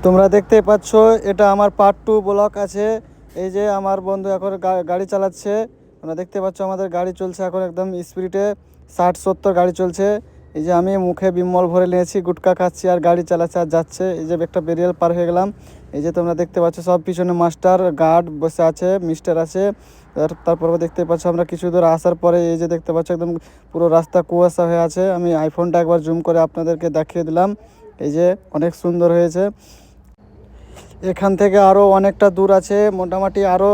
তোমরা দেখতে পাচ্ছ এটা আমার পার্ট 2 ব্লক আছে। এই যে আমার বন্ধু এখন গাড়ি চালাচ্ছে। তোমরা দেখতে পাচ্ছ আমাদের গাড়ি চলছে এখন একদম স্পিডে 60-70 গাড়ি চলছে। এই যে আমি মুখে বিমল ভরে নিয়েছি, গুটকা খাচ্ছি আর গাড়ি চালাচ্ছে আর যাচ্ছে। এই যে একটা বেরিয়াল পার হয়ে গেলাম। এই যে তোমরা দেখতে পাচ্ছ সব পিছনে মাস্টার গার্ড বসে আছে, মিস্টার আছে। তারপর দেখতে পাচ্ছ আমরা কিছু দূর আসার পরে এই যে দেখতে পাচ্ছ একদম পুরো রাস্তা কুয়াশা হয়ে আছে। আমি আইফোনটা একবার জুম করে আপনাদেরকে দেখিয়ে দিলাম। এই যে অনেক সুন্দর হয়েছে। এখান থেকে আরও অনেকটা দূর আছে, মোটামুটি আরও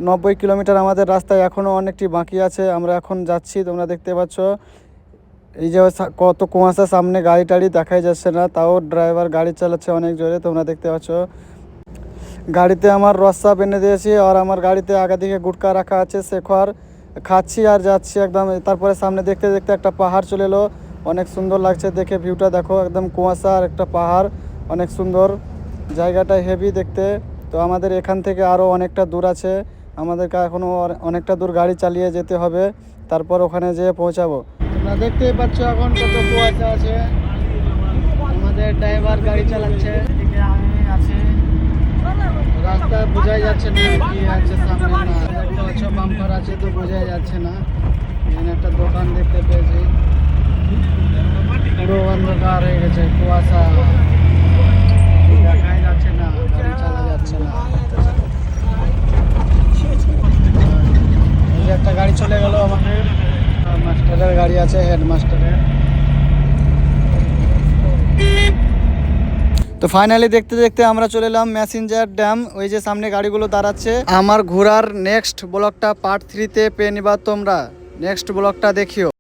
90 কিলোমিটার আমাদের রাস্তায় এখনও অনেকটি বাকি আছে। আমরা এখন যাচ্ছি, তোমরা দেখতে পাচ্ছ। এই যে কত কুয়াশা, সামনে গাড়ি টাড়ি দেখাই যাচ্ছে না, তাও ড্রাইভার গাড়ি চালাচ্ছে অনেক জোরে। তোমরা দেখতে পাচ্ছ গাড়িতে আমার রসা বেঁধে দিয়েছি আর আমার গাড়িতে আগে দিকে গুটকা রাখা আছে, শেখর খাচ্ছি আর যাচ্ছি একদম। তারপরে সামনে দেখতে দেখতে একটা পাহাড় চলে এলো, অনেক সুন্দর লাগছে দেখে। ভিউটা দেখো, একদম কুয়াশা আর একটা পাহাড়, অনেক সুন্দর জায়গাটা, হেভি দেখতে। তো আমাদের এখান থেকে আরও অনেকটা দূর আছে, আমাদেরকে এখনও অনেকটা দূর গাড়ি চালিয়ে যেতে হবে, তারপর ওখানে যেয়ে পৌঁছাবো। তোমরা দেখতেই পাচ্ছ এখন কত কুয়াশা আছে। আমাদের ড্রাইভার গাড়ি চালাচ্ছে, আমি আছি। রাস্তা বোঝাই যাচ্ছে না কি আছে সামনে, না দেখতে পাচ্ছ বাম্পার আছে তো বোঝাই যাচ্ছে না। এখানে একটা দোকান দেখতে পেয়েছি, পুরো অন্ধকার হয়ে গেছে, কুয়াশা দেখাই যাচ্ছে না, গাড়ি চালা যাচ্ছে না। এই যে একটা গাড়ি চলে গেল আমাদের, মাস্টারের গাড়ি আছে, হেডমাস্টারের। তো ফাইনালি দেখতে দেখতে আমরা চলে এলাম ম্যাসেঞ্জার ড্যাম। ওই যে সামনে গাড়িগুলো দাঁড়াচ্ছে। আমার ঘোরার নেক্সট ব্লগটা পার্ট 3-তে পেয়ে নিবা তোমরা। নেক্সট ব্লগটা দেখিও।